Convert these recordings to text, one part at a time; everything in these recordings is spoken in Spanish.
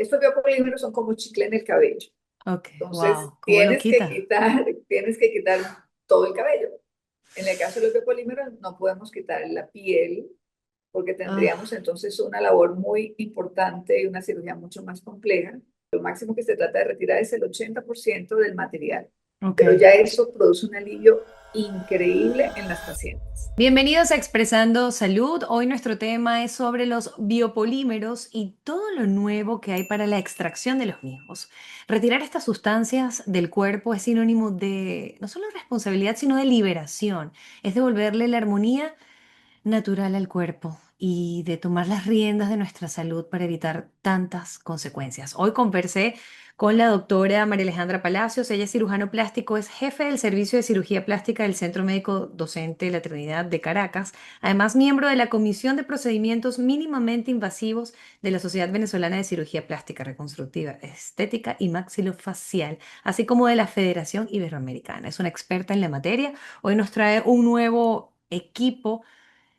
Estos biopolímeros son como chicle en el cabello. Ok, Entonces, wow, ¿cómo lo quita? tienes que quitar todo el cabello. En el caso de los biopolímeros, no podemos quitar la piel porque tendríamos Ah, entonces una labor muy importante y una cirugía mucho más compleja. Lo máximo que se trata de retirar es el 80% del material, ok. pero ya eso produce un alivio increíble en las pacientes. Bienvenidos a Expresando Salud. Hoy nuestro tema es sobre los biopolímeros y todo lo nuevo que hay para la extracción de los mismos. Retirar estas sustancias del cuerpo es sinónimo de no solo responsabilidad, sino de liberación. Es devolverle la armonía natural al cuerpo y de tomar las riendas de nuestra salud para evitar tantas consecuencias. Hoy conversé con la doctora María Alejandra Palacios. Ella es cirujano plástico, es jefe del servicio de cirugía plástica del Centro Médico Docente La Trinidad de Caracas, además miembro de la Comisión de Procedimientos Mínimamente Invasivos de la Sociedad Venezolana de Cirugía Plástica Reconstructiva, Estética y Maxilofacial, así como de la Federación Iberoamericana. Es una experta en la materia. Hoy nos trae un nuevo equipo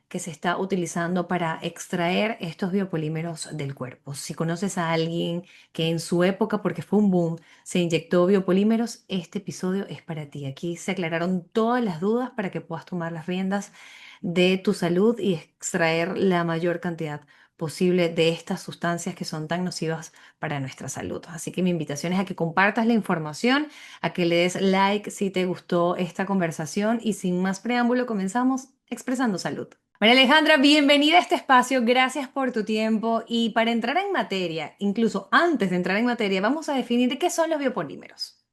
que se está utilizando para extraer estos biopolímeros del cuerpo. Si conoces a alguien que en su época, porque fue un boom, se inyectó biopolímeros, este episodio es para ti. Aquí se aclararon todas las dudas para que puedas tomar las riendas de tu salud y extraer la mayor cantidad posible de estas sustancias que son tan nocivas para nuestra salud. Así que mi invitación es a que compartas la información, a que le des like si te gustó esta conversación y sin más preámbulo comenzamos expresando salud. María Alejandra, bienvenida a este espacio, gracias por tu tiempo y para entrar en materia, incluso antes de entrar en materia, vamos a definir qué son los biopolímeros.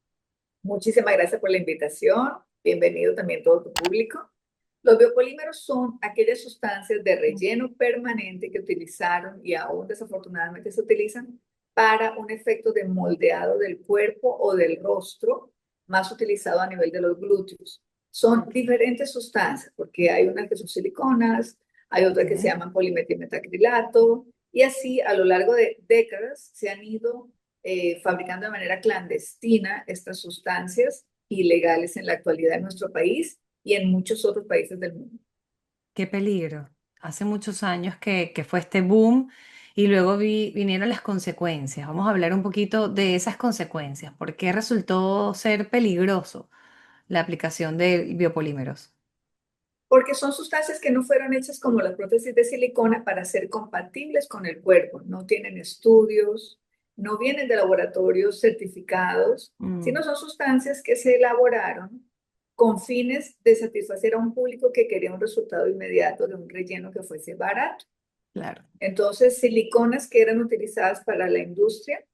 Muchísimas gracias por la invitación. Bienvenido también todo tu público. Los biopolímeros son aquellas sustancias de relleno permanente que utilizaron y aún desafortunadamente se utilizan para un efecto de moldeado del cuerpo o del rostro, más utilizado a nivel de los glúteos. Son Ok, diferentes sustancias, porque hay unas que son siliconas, hay otras que se ok. llaman polimetilmetacrilato, y así a lo largo de décadas se han ido fabricando de manera clandestina estas sustancias ilegales en la actualidad en nuestro país y en muchos otros países del mundo. Qué peligro. Hace muchos años que fue este boom y luego vinieron las consecuencias. Vamos a hablar un poquito de esas consecuencias. ¿Por qué resultó ser peligroso la aplicación de biopolímeros? Porque son sustancias que no fueron hechas como las prótesis de silicona para ser compatibles con el cuerpo. No tienen estudios, no vienen de laboratorios certificados, sino Mm, son sustancias que se elaboraron con fines de satisfacer a un público que quería un resultado inmediato de un relleno que fuese barato. claro. Entonces, siliconas que eran utilizadas para la industria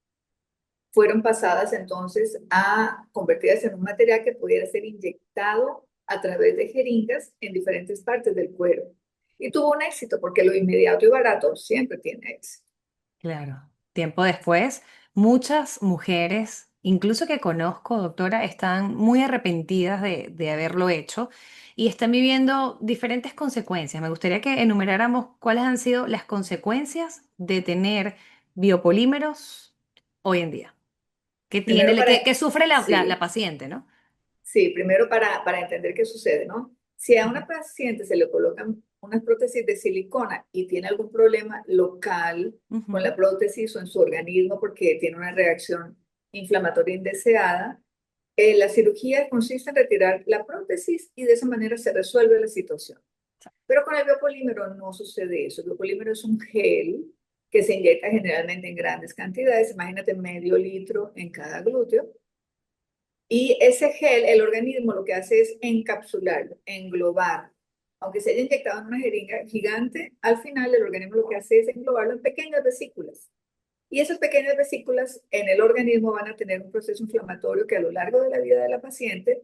fueron pasadas entonces a convertidas en un material que pudiera ser inyectado a través de jeringas en diferentes partes del cuerpo. Y tuvo un éxito porque lo inmediato y barato siempre tiene éxito. Claro. Tiempo después, muchas mujeres, incluso que conozco, doctora, están muy arrepentidas de haberlo hecho y están viviendo diferentes consecuencias. Me gustaría que enumeráramos cuáles han sido las consecuencias de tener biopolímeros hoy en día. ¿Qué tiene, Primero para, qué sufre la sí, paciente, ¿no? sí, primero para entender qué sucede, ¿no? Si a Ujú. una paciente se le colocan unas prótesis de silicona y tiene algún problema local con Ujú. la prótesis o en su organismo porque tiene una reacción inflamatoria indeseada, la cirugía consiste en retirar la prótesis y de esa manera se resuelve la situación. Pero con el biopolímero no sucede eso. El biopolímero es un gel que se inyecta generalmente en grandes cantidades, imagínate medio litro en cada glúteo. Y ese gel, el organismo lo que hace es encapsularlo, englobarlo. Aunque se haya inyectado en una jeringa gigante, al final el organismo lo que hace es englobarlo en pequeñas vesículas. Y esas pequeñas vesículas en el organismo van a tener un proceso inflamatorio que a lo largo de la vida de la paciente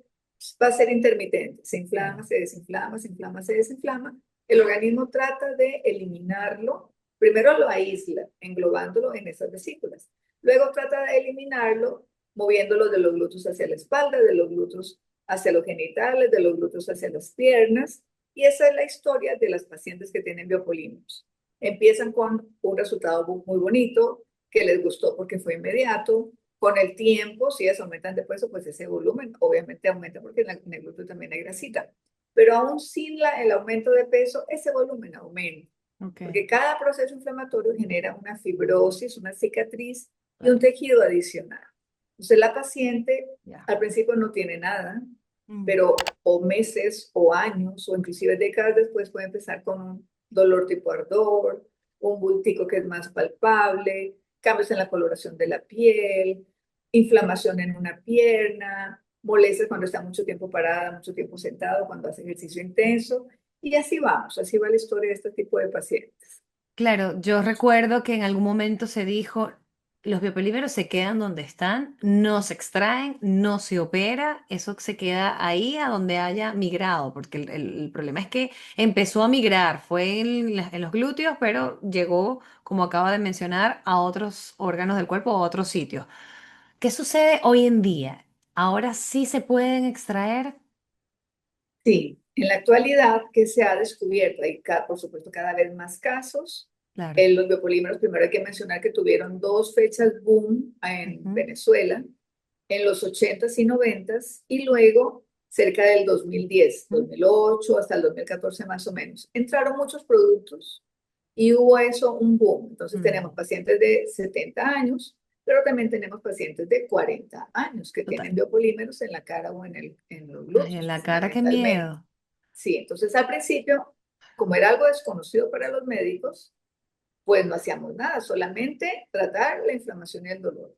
va a ser intermitente. Se inflama, Claro. se desinflama, se inflama, se desinflama. El organismo trata de eliminarlo. Primero lo aísla, englobándolo en esas vesículas. Luego trata de eliminarlo, moviéndolo de los glúteos hacia la espalda, de los glúteos hacia los genitales, de los glúteos hacia las piernas. Y esa es la historia de las pacientes que tienen biopolímeros. Empiezan con un resultado muy bonito, que les gustó porque fue inmediato. Con el tiempo, si ellas aumentan de peso, pues ese volumen obviamente aumenta porque en el glúteo también hay grasita. Pero aún sin el aumento de peso, ese volumen aumenta. Ok. Porque cada proceso inflamatorio genera una fibrosis, una cicatriz y un tejido adicional. Entonces la paciente Ya. al principio no tiene nada, Mm. pero o meses o años o inclusive décadas después puede empezar con un dolor tipo ardor, un bultico que es más palpable, cambios en la coloración de la piel, inflamación en una pierna, molestias cuando está mucho tiempo parada, mucho tiempo sentado, cuando hace ejercicio intenso. Y así vamos, así va la historia de este tipo de pacientes. Claro, yo recuerdo que en algún momento se dijo, los biopolímeros se quedan donde están, no se extraen, no se opera, eso se queda ahí a donde haya migrado, porque el problema es que empezó a migrar, fue en los glúteos, pero llegó, como acaba de mencionar, a otros órganos del cuerpo, a otros sitios. ¿Qué sucede hoy en día? Ahora sí se pueden extraer. Sí, en la actualidad que se ha descubierto, hay por supuesto cada vez más casos. Claro. Los biopolímeros, primero hay que mencionar que tuvieron dos fechas boom en Ujú, Venezuela, en los 80s y 90s, y luego cerca del 2010, ujú, 2008 hasta el 2014 más o menos. Entraron muchos productos y hubo eso, un boom. Entonces tenemos mm, pacientes de 70 años, pero también tenemos pacientes de 40 años que total. tienen biopolímeros en la cara o en los Ay, en glúteos, la cara, qué fundamentalmente. miedo. Sí, entonces al principio, como era algo desconocido para los médicos, pues no hacíamos nada, solamente tratar la inflamación y el dolor.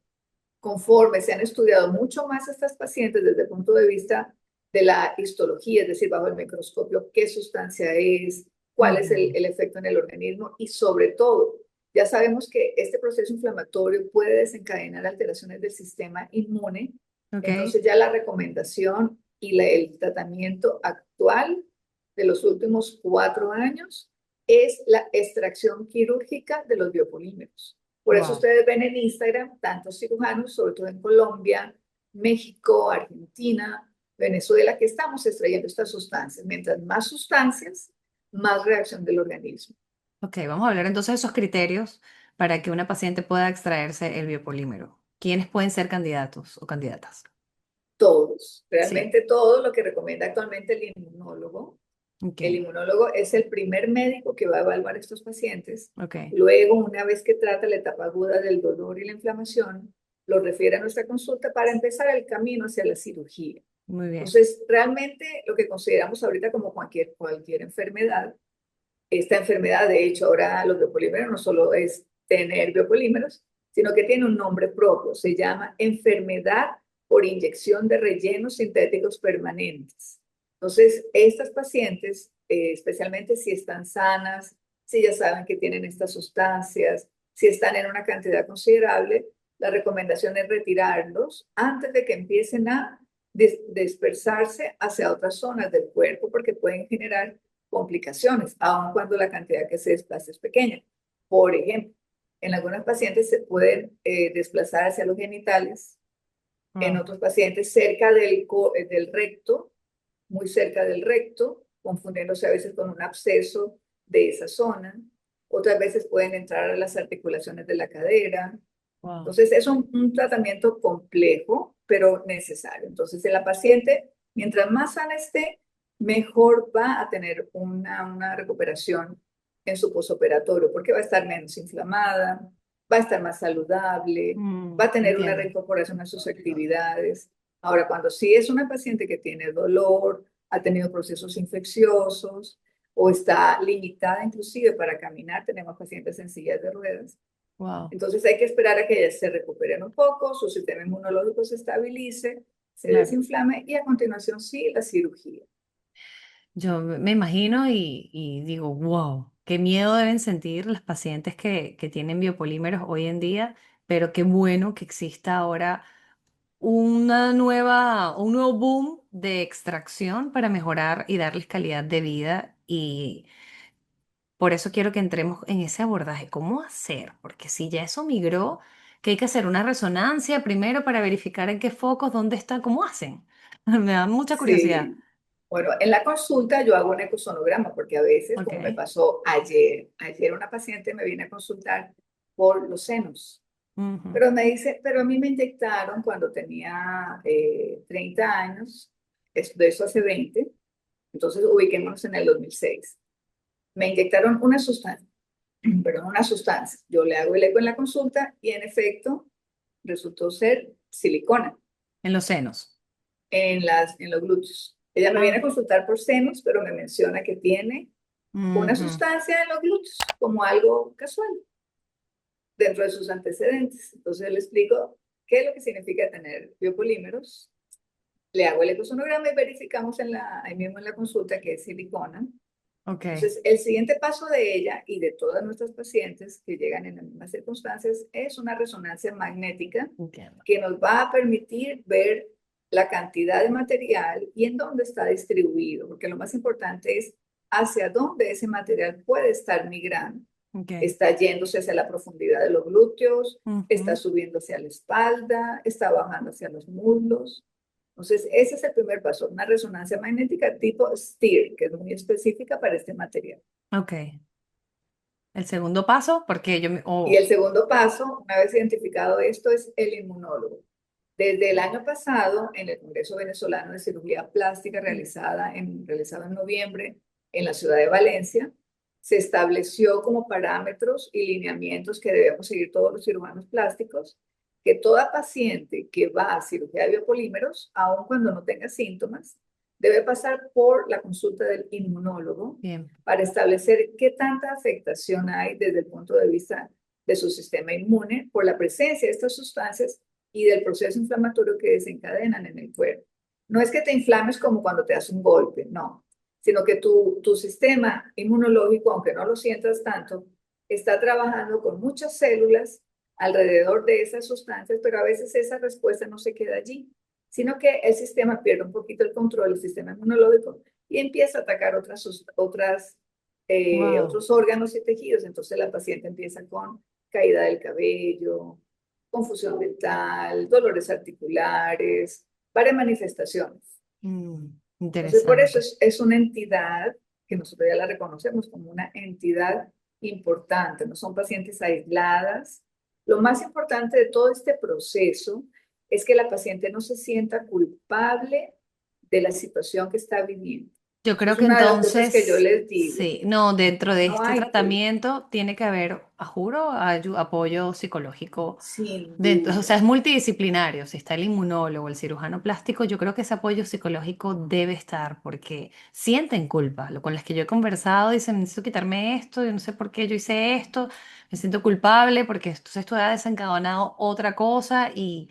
Conforme se han estudiado mucho más estas pacientes desde el punto de vista de la histología, es decir, bajo el microscopio, qué sustancia es, cuál es Ujú, el efecto en el organismo y sobre todo, ya sabemos que este proceso inflamatorio puede desencadenar alteraciones del sistema inmune, ok. entonces ya la recomendación y el tratamiento actual de los últimos 4 años es la extracción quirúrgica de los biopolímeros. Por eso Wow. ustedes ven en Instagram tantos cirujanos, sobre todo en Colombia, México, Argentina, Venezuela, que estamos extrayendo estas sustancias. Mientras más sustancias, más reacción del organismo. Ok, vamos a hablar entonces de esos criterios para que una paciente pueda extraerse el biopolímero. ¿Quiénes pueden ser candidatos o candidatas? Todos, Sí, realmente todo lo que recomienda actualmente el inmunólogo. ok, El inmunólogo es el primer médico que va a evaluar a estos pacientes. ok, Luego, una vez que trata la etapa aguda del dolor y la inflamación, lo refiere a nuestra consulta para empezar el camino hacia la cirugía. muy bien. Entonces, realmente lo que consideramos ahorita como cualquier enfermedad, esta enfermedad, de hecho, ahora los biopolímeros no solo es tener biopolímeros, sino que tiene un nombre propio, se llama enfermedad por inyección de rellenos sintéticos permanentes. Entonces, estas pacientes, especialmente si están sanas, si ya saben que tienen estas sustancias, si están en una cantidad considerable, la recomendación es retirarlos antes de que empiecen a dispersarse hacia otras zonas del cuerpo porque pueden generar complicaciones, aun cuando la cantidad que se desplaza es pequeña. Por ejemplo, en algunos pacientes se pueden desplazar hacia los genitales, en Wow, otros pacientes cerca del recto, muy cerca del recto, confundiéndose a veces con un absceso de esa zona. Otras veces pueden entrar a las articulaciones de la cadera. wow. Entonces es un tratamiento complejo, pero necesario. Entonces, en la paciente, mientras más sana esté, mejor va a tener una recuperación en su posoperatorio, porque va a estar menos inflamada, va a estar más saludable, va a tener una Entiendo. reincorporación a sus actividades. Ahora, cuando sí es una paciente que tiene dolor, ha tenido procesos infecciosos o está limitada inclusive para caminar, tenemos pacientes en sillas de ruedas, Wow, entonces hay que esperar a que ellas se recuperen un poco, su sistema inmunológico se estabilice, se claro. desinflame y a continuación sí la cirugía. Yo me imagino y digo, wow, qué miedo deben sentir las pacientes que tienen biopolímeros hoy en día, pero qué bueno que exista ahora un nuevo boom de extracción para mejorar y darles calidad de vida. Y por eso quiero que entremos en ese abordaje. ¿Cómo hacer? Porque si ya eso migró, que hay que hacer una resonancia primero para verificar en qué focos, dónde está, cómo hacen. Me da mucha curiosidad. Sí, bueno, en la consulta yo hago un ecosonograma porque a veces, como me Ok. pasó ayer una paciente me viene a consultar por los senos, Ujú. pero me dice, pero a mí me inyectaron cuando tenía 30 años, de eso hace 20, entonces ubiquémonos en el 2006. Me inyectaron una sustancia, perdón, una sustancia. Yo le hago el eco en la consulta y en efecto resultó ser silicona En los senos. en los glúteos. Ella me viene a Ah, consultar por senos, pero me menciona que tiene una ujú. sustancia en los glúteos como algo casual dentro de sus antecedentes. Entonces le explico qué es lo que significa tener biopolímeros. Le hago el ecosonograma y verificamos ahí mismo en la consulta que es silicona. Ok, Entonces, el siguiente paso de ella y de todas nuestras pacientes que llegan en las mismas circunstancias es una resonancia magnética entiendo. que nos va a permitir ver la cantidad de material y en dónde está distribuido, porque lo más importante es hacia dónde ese material puede estar migrando. Ok. Está yéndose hacia la profundidad de los glúteos, está Ujú. subiendo hacia la espalda, está bajando hacia los muslos. Entonces, ese es el primer paso, una resonancia magnética tipo STIR, que es muy específica para este material. Ok. El segundo paso, porque Y el oh, segundo paso, una vez identificado esto, es el inmunólogo. Desde el año pasado, en el Congreso Venezolano de Cirugía Plástica realizado en noviembre en la ciudad de Valencia, se estableció como parámetros y lineamientos que debemos seguir todos los cirujanos plásticos, que toda paciente que va a cirugía de biopolímeros, aun cuando no tenga síntomas, debe pasar por la consulta del inmunólogo bien. para establecer qué tanta afectación hay desde el punto de vista de su sistema inmune por la presencia de estas sustancias y del proceso inflamatorio que desencadenan en el cuerpo. No es que te inflames como cuando te das un golpe, no, sino que tu sistema inmunológico, aunque no lo sientas tanto, está trabajando con muchas células alrededor de esas sustancias, pero a veces esa respuesta no se queda allí, sino que el sistema pierde un poquito el control, el sistema inmunológico, y empieza a atacar Wow. otros órganos y tejidos. Entonces la paciente empieza con caída del cabello, confusión dental, dolores articulares, varias manifestaciones. Entonces, por eso Interesante. es una entidad que nosotros ya la reconocemos como una entidad importante, no son pacientes aisladas. Lo más importante de todo este proceso es que la paciente no se sienta culpable de la situación que está viviendo. Yo Eso creo es que una de las cosas que yo entonces, les digo. sí, no, dentro de No este hay culpa, tratamiento tiene que haber, a juro, apoyo psicológico. sin O duda. sea, es multidisciplinario. Si está el inmunólogo, el cirujano plástico, yo creo que ese apoyo psicológico debe estar porque sienten culpa. Con las que yo he conversado dicen, necesito quitarme esto, yo no sé por qué yo hice esto, me siento culpable porque esto ha desencadenado otra cosa y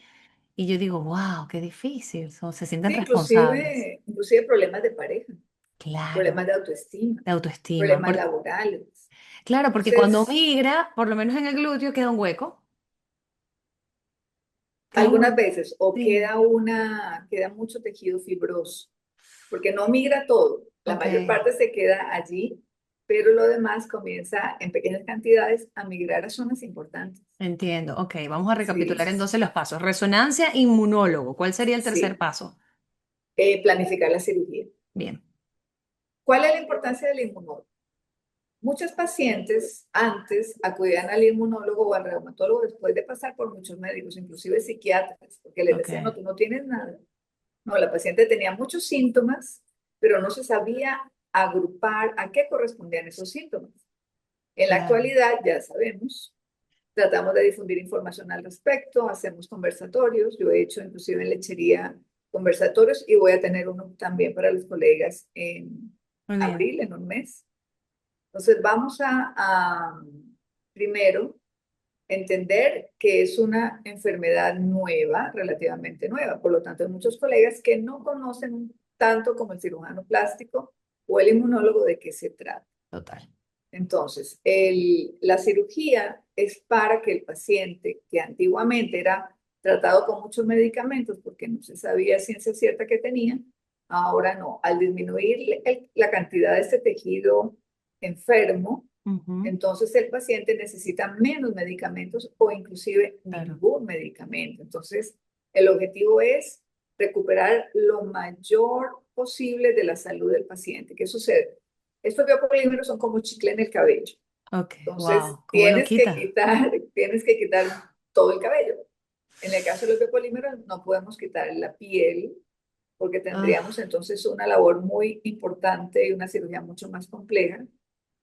yo digo, wow, qué difícil. Se sienten Sí, responsables. inclusive problemas de pareja, Claro, problemas de autoestima, de autoestima. problemas laborales. Claro, porque cuando Entonces, migra, por lo menos en el glúteo, queda un hueco. Queda un algunas hueco. veces o Sí. queda mucho tejido fibroso, porque no migra todo, la Ok, mayor parte se queda allí, pero lo demás comienza en pequeñas cantidades a migrar a zonas importantes. entiendo. Ok, vamos a Sí, recapitular entonces los pasos. Resonancia, inmunólogo. ¿Cuál sería el tercer sí. paso? Planificar la cirugía. Bien, ¿Cuál es la importancia del inmunólogo? Muchos pacientes antes acudían al inmunólogo o al reumatólogo después de pasar por muchos médicos, inclusive psiquiatras, porque les ok, decían, no, tú no tienes nada. No, la paciente tenía muchos síntomas, pero no se sabía agrupar a qué correspondían esos síntomas. En la claro. actualidad ya sabemos, tratamos de difundir información al respecto, hacemos conversatorios, yo he hecho inclusive en lechería conversatorios y voy a tener uno también para los colegas en Muy bien. abril, en un mes. Entonces vamos a primero entender que es una enfermedad nueva, relativamente nueva. Por lo tanto, hay muchos colegas que no conocen tanto como el cirujano plástico o el inmunólogo de qué se trata. Total. Entonces, la cirugía es para que el paciente, que antiguamente era tratado con muchos medicamentos porque no se sabía ciencia cierta que tenía, ahora no. Al disminuir la cantidad de este tejido enfermo, Ujú, entonces el paciente necesita menos medicamentos o inclusive claro. ningún medicamento. Entonces, el objetivo es recuperar lo mayor posible de la salud del paciente. ¿Qué sucede? Estos biopolímeros son como chicle en el cabello. Ok, Entonces, wow, ¿cómo lo quita? tienes que quitar todo el cabello. En el caso de los biopolímeros, no podemos quitar la piel porque tendríamos Ah, entonces una labor muy importante y una cirugía mucho más compleja.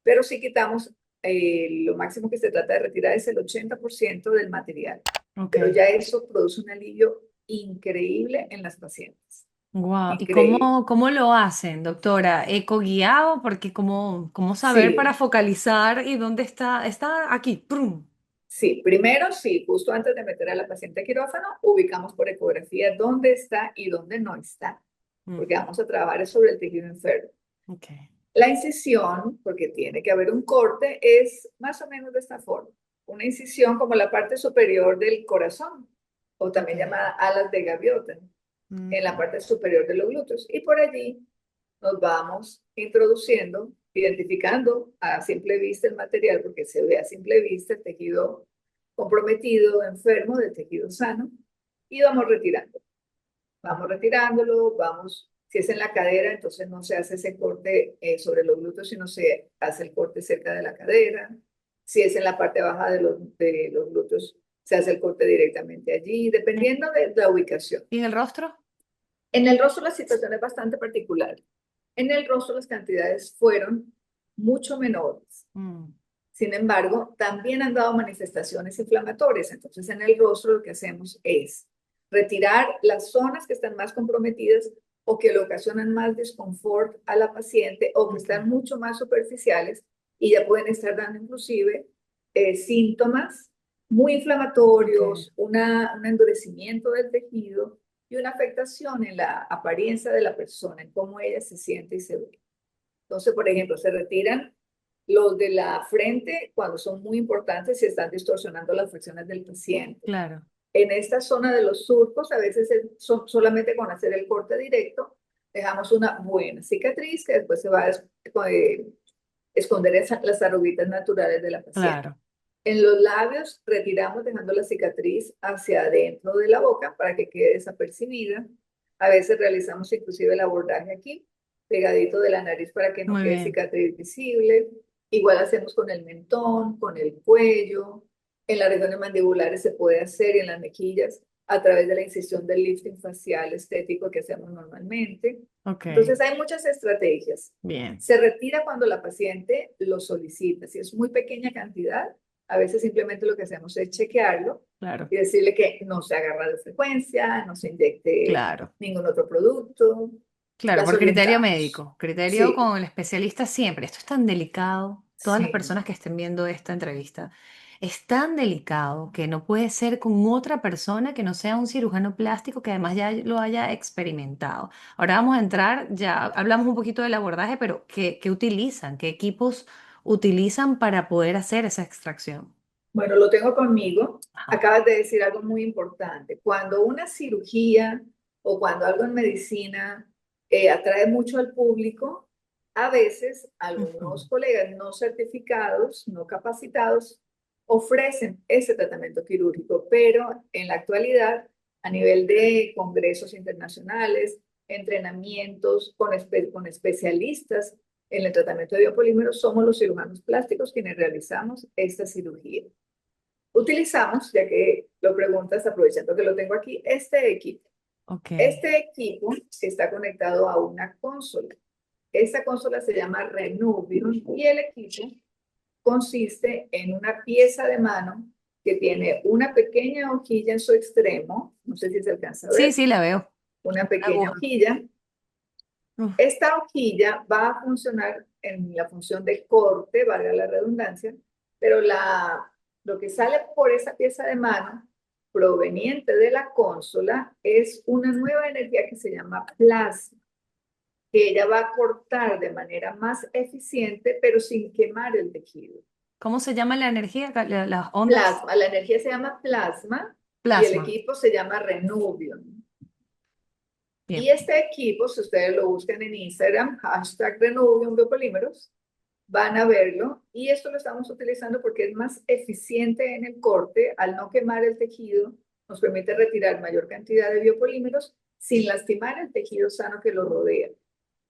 Pero si quitamos, lo máximo que se trata de retirar es el 80% del material. Ok. pero ya eso produce un alivio increíble en las pacientes. Wow. ¿Y Increíble. cómo lo hacen, doctora? ¿Eco guiado? Porque cómo saber para Sí, focalizar y dónde está? Está aquí. ¡Prum! sí. Primero, sí, justo antes de meter a la paciente a quirófano, ubicamos por ecografía dónde está y dónde no está, porque Ujú. vamos a trabajar sobre el tejido enfermo. Ok. La incisión, porque tiene que haber un corte, es más o menos de esta forma. Una incisión como la parte superior del corazón, o Ok. también llamada alas de gaviota, en la Ujú. parte superior de los glúteos. Y por allí nos vamos introduciendo, identificando a simple vista el material, porque se ve a simple vista el tejido comprometido, enfermo, del tejido sano, y vamos retirando. Vamos retirándolo, vamos, si es en la cadera, entonces no se hace ese corte sobre los glúteos, sino se hace el corte cerca de la cadera. Si es en la parte baja de los glúteos, se hace el corte directamente allí, dependiendo de la ubicación. ¿Y en el rostro? En el rostro la situación es bastante particular. En el rostro las cantidades fueron mucho menores. Mm. Sin embargo, también han dado manifestaciones inflamatorias. Entonces, en el rostro lo que hacemos es retirar las zonas que están más comprometidas o que le ocasionan más desconfort a la paciente o que Ok. están mucho más superficiales y ya pueden estar dando inclusive síntomas muy Ok. inflamatorios, un endurecimiento del tejido y una afectación en la apariencia de la persona, en cómo ella se siente y se ve. Entonces, por ejemplo, se retiran los de la frente cuando son muy importantes y están distorsionando las facciones del paciente. Claro. En esta zona de los surcos, a veces solamente con hacer el corte directo, dejamos una buena cicatriz que después se va a esconder las arruguitas naturales de la paciente. Claro. En los labios retiramos dejando la cicatriz hacia adentro de la boca para que quede desapercibida. A veces realizamos inclusive el abordaje aquí, pegadito de la nariz para que no Muy quede bien. cicatriz visible. Igual hacemos con el mentón, con el cuello. En las regiones mandibulares se puede hacer y en las mejillas a través de la incisión del lifting facial estético que hacemos normalmente. Ok. Entonces hay muchas estrategias. Bien. Se retira cuando la paciente lo solicita. Si es muy pequeña cantidad, a veces simplemente lo que hacemos es chequearlo Claro. y decirle que no se agarra de frecuencia, no se inyecte Claro. ningún otro producto. Claro, Las por criterio orientamos. médico, criterio Sí, con el especialista siempre. Esto es tan delicado. Todas las sí. personas que estén viendo esta entrevista, es tan delicado que no puede ser con otra persona que no sea un cirujano plástico que además ya lo haya experimentado. Ahora vamos a entrar, ya hablamos un poquito del abordaje, pero ¿qué utilizan? ¿Qué equipos utilizan para poder hacer esa extracción? Bueno, lo tengo conmigo. Ajá. Acabas de decir algo muy importante. Cuando una cirugía o cuando algo en medicina atrae mucho al público, a veces Ujú. algunos colegas no certificados, no capacitados, ofrecen ese tratamiento quirúrgico, pero en la actualidad, a nivel de congresos internacionales, entrenamientos con especialistas en el tratamiento de biopolímeros, somos los cirujanos plásticos quienes realizamos esta cirugía. Utilizamos, ya que lo preguntas, aprovechando que lo tengo aquí, este equipo. Ok. Este equipo está conectado a una consola. Esta consola se llama Renuvium y el equipo consiste en una pieza de mano que tiene una pequeña hojilla en su extremo, no sé si se alcanza a Sí, ver, sí, la veo. una Una pequeña aguja. hojilla. Uf. Esta hojilla va a funcionar en la función de corte, valga la redundancia, pero lo que sale por esa pieza de mano proveniente de la consola es una nueva energía que se llama plasma, que ella va a cortar de manera más eficiente, pero sin quemar el tejido. ¿Cómo se llama la energía? Las ondas. Plasma, la energía se llama plasma y el Plasma. equipo se llama Renuvium. Y Bien. este equipo, si ustedes lo buscan en Instagram, hashtag Renuvium Biopolímeros, van a verlo y esto lo estamos utilizando porque es más eficiente en el corte, al no quemar el tejido, nos permite retirar mayor cantidad de biopolímeros sin lastimar el tejido sano que lo rodea.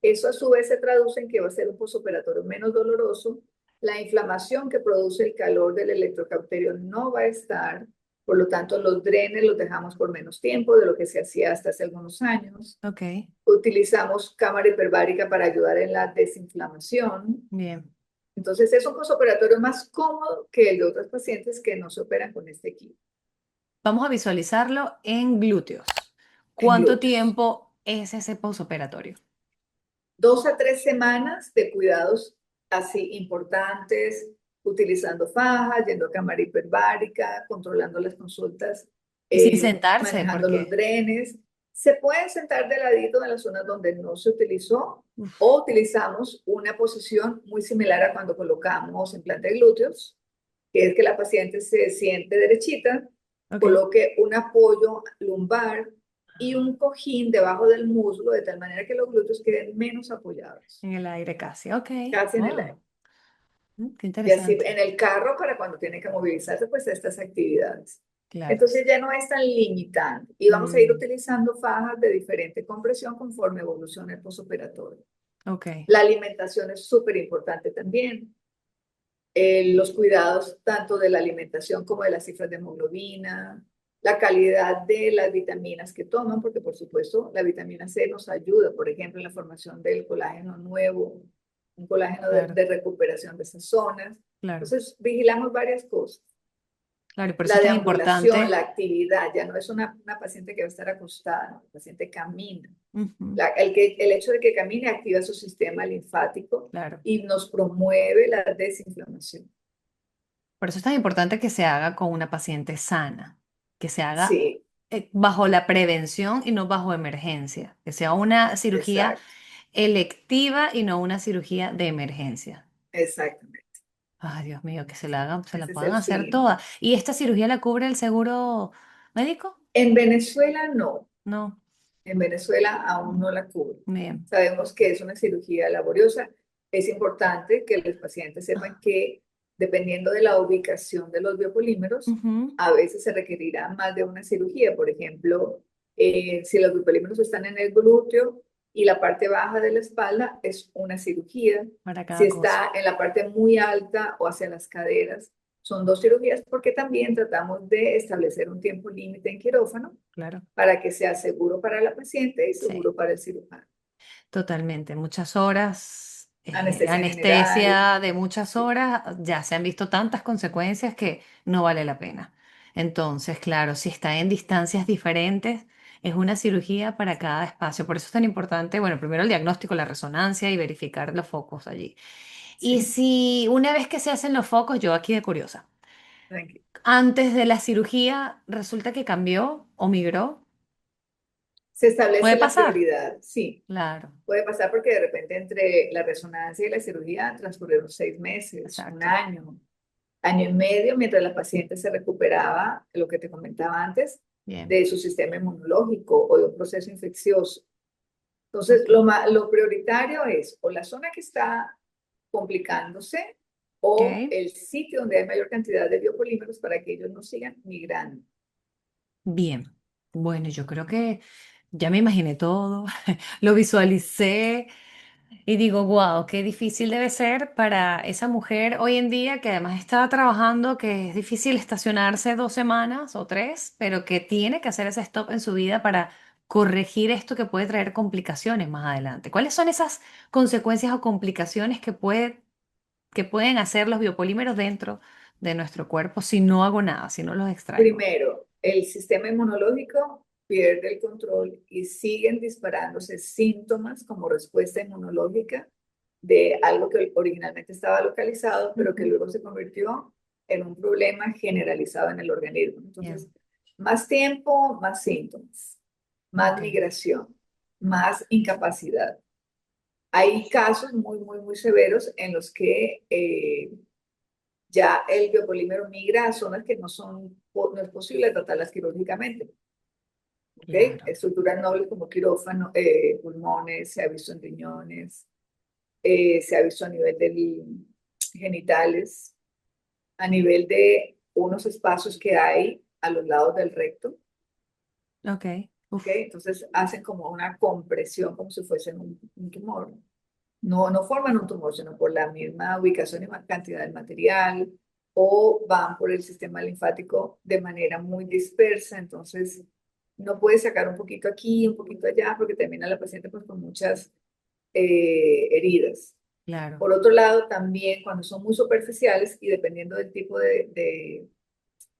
Eso a su vez se traduce en que va a ser un postoperatorio menos doloroso, la inflamación que produce el calor del electrocauterio no va a estar, por lo tanto los drenes los dejamos por menos tiempo de lo que se hacía hasta hace algunos años. Ok. Utilizamos cámara hiperbárica para ayudar en la desinflamación. Bien. Entonces es un postoperatorio más cómodo que el de otros pacientes que no se operan con este equipo. Vamos a visualizarlo en glúteos. en ¿Cuánto glúteos. tiempo es ese posoperatorio? 2 a 3 semanas de cuidados así importantes, utilizando fajas, yendo a cámara hiperbárica, controlando las consultas, Y sin sentarse, manejando los porque drenes. Se pueden sentar de ladito en las zonas donde no se utilizó uf, o utilizamos una posición muy similar a cuando colocamos implante de glúteos, que es que la paciente se siente derechita, ok. coloque un apoyo lumbar y un cojín debajo del muslo, de tal manera que los glúteos queden menos apoyados, En el aire casi, ok. casi en el aire. Wow, qué Y así interesante. en el carro, para cuando tiene que movilizarse, pues estas actividades. Claro. Entonces ya no es tan limitante y vamos a ir Mm, utilizando fajas de diferente compresión conforme evolucione el postoperatorio. ok, La alimentación es súper importante también. Los cuidados tanto de la alimentación como de las cifras de hemoglobina, la calidad de las vitaminas que toman, porque por supuesto la vitamina C nos ayuda, por ejemplo, en la formación del colágeno nuevo, un colágeno claro, de recuperación de esas zonas. claro, Entonces, vigilamos varias cosas. claro. Y por eso La es tan deambulación, importante. la actividad, ya no es una paciente que va a estar acostada, no, la paciente camina. Ujú, El hecho de que camine activa su sistema linfático claro. y nos promueve la desinflamación. Por eso es tan importante que se haga con una paciente sana, que se haga Sí, bajo la prevención y no bajo emergencia, que sea una cirugía exacto, electiva y no una cirugía de emergencia. exactamente. Ay, Dios mío, que se la hagan, se la Ese es puedan el hacer fin. toda. ¿Y esta cirugía la cubre el seguro médico? En Venezuela no, No. en Venezuela aún Mm, no la cubre. bien. Sabemos que es una cirugía laboriosa. Es importante que los pacientes sepan Ah, que dependiendo de la ubicación de los biopolímeros, ujú, a veces se requerirá más de una cirugía. Por ejemplo, si los biopolímeros están en el glúteo y la parte baja de la espalda, es una cirugía. para Si cada cosa. está en la parte muy alta o hacia las caderas, son dos cirugías porque también tratamos de establecer un tiempo límite en quirófano Claro. para que sea seguro para la paciente y Sí. seguro para el cirujano. Totalmente, muchas horas, Anestesia general, anestesia de muchas sí, horas, ya se han visto tantas consecuencias que no vale la pena. Entonces, claro, si está en distancias diferentes, es una cirugía para cada espacio. Por eso es tan importante, bueno, primero el diagnóstico, la resonancia y verificar los focos allí. Y sí, si una vez que se hacen los focos, yo aquí de curiosa, tranquilo. antes de la cirugía resulta que cambió o migró, Se puede establece la pasar. prioridad, sí, Claro, puede pasar porque de repente entre la resonancia y la cirugía transcurrieron 6 meses, un exacto. año, año y medio, mientras la paciente se recuperaba, lo que te comentaba antes, Bien, de su sistema inmunológico o de un proceso infeccioso. Entonces, ok. lo prioritario es o la zona que está complicándose o Ok. el sitio donde hay mayor cantidad de biopolímeros para que ellos no sigan migrando. Bien, bueno, yo creo que ya me imaginé todo, lo visualicé y digo, wow, qué difícil debe ser para esa mujer hoy en día que además está trabajando, que es difícil estacionarse 2 semanas o 3, pero que tiene que hacer ese stop en su vida para corregir esto que puede traer complicaciones más adelante. ¿Cuáles son esas consecuencias o complicaciones que pueden hacer los biopolímeros dentro de nuestro cuerpo si no hago nada, si no los extraigo? Primero, el sistema inmunológico pierde el control y siguen disparándose síntomas como respuesta inmunológica de algo que originalmente estaba localizado, pero que Ujú. luego se convirtió en un problema generalizado en el organismo. Entonces, Bien, más tiempo, más síntomas, más ok. migración, más incapacidad. Hay casos muy, muy, muy severos en los que ya el biopolímero migra a zonas que no es posible tratarlas quirúrgicamente. ¿Ok? Claro, Estructuras nobles como quirófano, pulmones, se ha visto en riñones, se ha visto a nivel de genitales, a nivel de unos espacios que hay a los lados del recto. ok. ¿Ok? Uf, Entonces hacen como una compresión como si fuesen un tumor. No, no forman un tumor, sino por la misma ubicación y cantidad de material, o van por el sistema linfático de manera muy dispersa, entonces no puedes sacar un poquito aquí, un poquito allá, porque termina la paciente pues, con muchas heridas. claro. Por otro lado, también cuando son muy superficiales y dependiendo del tipo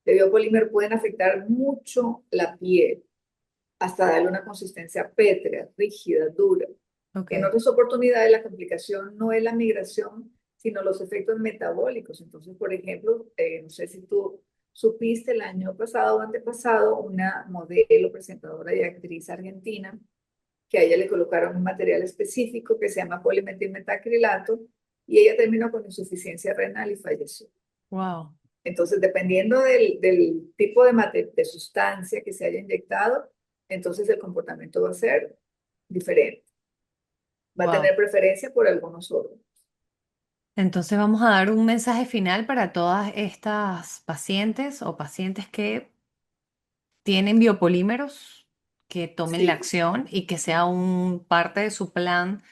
de biopolímero pueden afectar mucho la piel, hasta darle una consistencia pétrea, rígida, dura. Ok. En otras oportunidades, la complicación no es la migración, sino los efectos metabólicos. Entonces, por ejemplo, no sé si tú supiste el año pasado o antepasado, una modelo, presentadora y actriz argentina, que a ella le colocaron un material específico que se llama polimetilmetacrilato y ella terminó con insuficiencia renal y falleció. Wow. Entonces, dependiendo del tipo de sustancia que se haya inyectado, entonces el comportamiento va a ser diferente. Va a Wow. tener preferencia por algunos órganos. Entonces vamos a dar un mensaje final para todas estas pacientes o pacientes que tienen biopolímeros, que tomen la Sí, acción y que sea un parte de su plan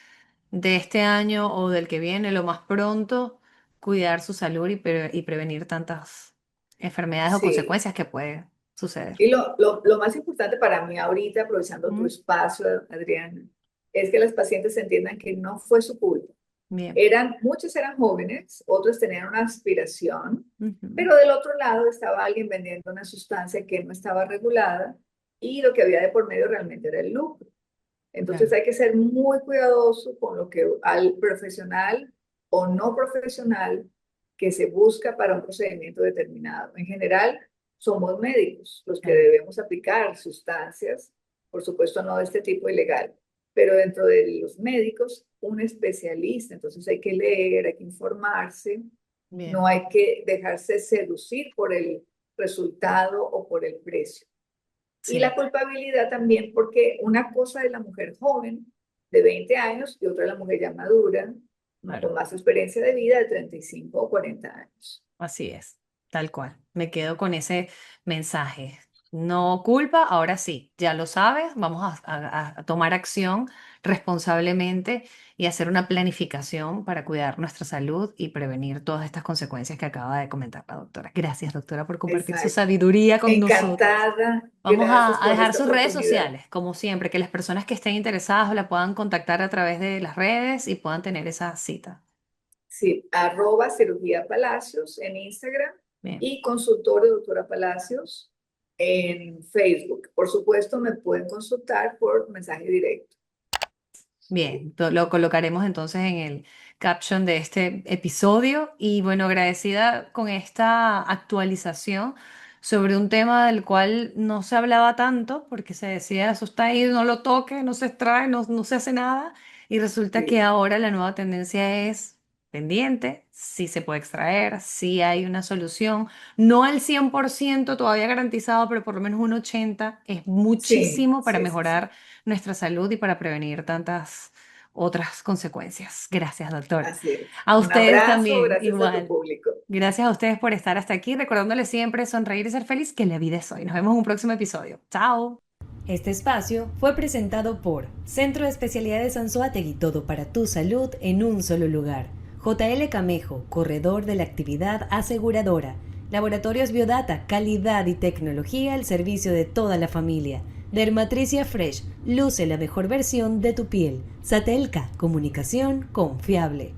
de este año o del que viene, lo más pronto, cuidar su salud y prevenir tantas enfermedades o sí. consecuencias que pueden suceder. Y lo más importante para mí ahorita, aprovechando tu Mm, espacio, Adriana, es que las pacientes entiendan que no fue su culpa. bien. Muchos eran jóvenes, otros tenían una aspiración, Ujú, pero del otro lado estaba alguien vendiendo una sustancia que no estaba regulada y lo que había de por medio realmente era el lucro. Entonces claro. hay que ser muy cuidadoso con lo que al profesional o no profesional que se busca para un procedimiento determinado. En general, somos médicos los que Claro. debemos aplicar sustancias, por supuesto no de este tipo ilegal, pero dentro de los médicos, un especialista. Entonces hay que leer, hay que informarse, no Bien. hay que dejarse seducir por el resultado o por el precio. Y la Sí, culpabilidad también, porque una cosa es la mujer joven de 20 años y otra es la mujer ya madura, ¿no? claro. Con más experiencia de vida de 35 o 40 años. Así es, tal cual. Me quedo con ese mensaje. No culpa, ahora sí, ya lo sabes, vamos a tomar acción responsablemente y hacer una planificación para cuidar nuestra salud y prevenir todas estas consecuencias que acaba de comentar la doctora. Gracias, doctora, por compartir su Exacto. sabiduría con nosotros. Encantada. Vamos Gracias a por dejar esta sus redes oportunidad. sociales, como siempre, que las personas que estén interesadas la puedan contactar a través de las redes y puedan tener esa cita. Sí, arroba cirugía Palacios en Instagram Bien. y consultorio doctora Palacios en Facebook. Por supuesto, me pueden consultar por mensaje directo. Bien, lo colocaremos entonces en el caption de este episodio y bueno, agradecida con esta actualización sobre un tema del cual no se hablaba tanto porque se decía, eso está ahí, no lo toque, no se extrae, no se hace nada y resulta que Sí, ahora la nueva tendencia es pendiente, sí se puede extraer, sí hay una solución, no al 100% todavía garantizado, pero por lo menos un 80% es sí, muchísimo para sí, sí, mejorar sí. nuestra salud y para prevenir tantas otras consecuencias. Gracias, doctora. Así es. A Un ustedes abrazo, también, gracias a tu igual. público. Gracias a ustedes por estar hasta aquí, recordándoles siempre sonreír y ser feliz, que la vida es hoy. Nos vemos en un próximo episodio. Chao. Este espacio fue presentado por Centro de Especialidades Anzoátegui, todo para tu salud en un solo lugar. JL Camejo, corredor de la actividad aseguradora. Laboratorios Biodata, calidad y tecnología al servicio de toda la familia. Dermatricia Fresh, luce la mejor versión de tu piel. Satelca, comunicación confiable.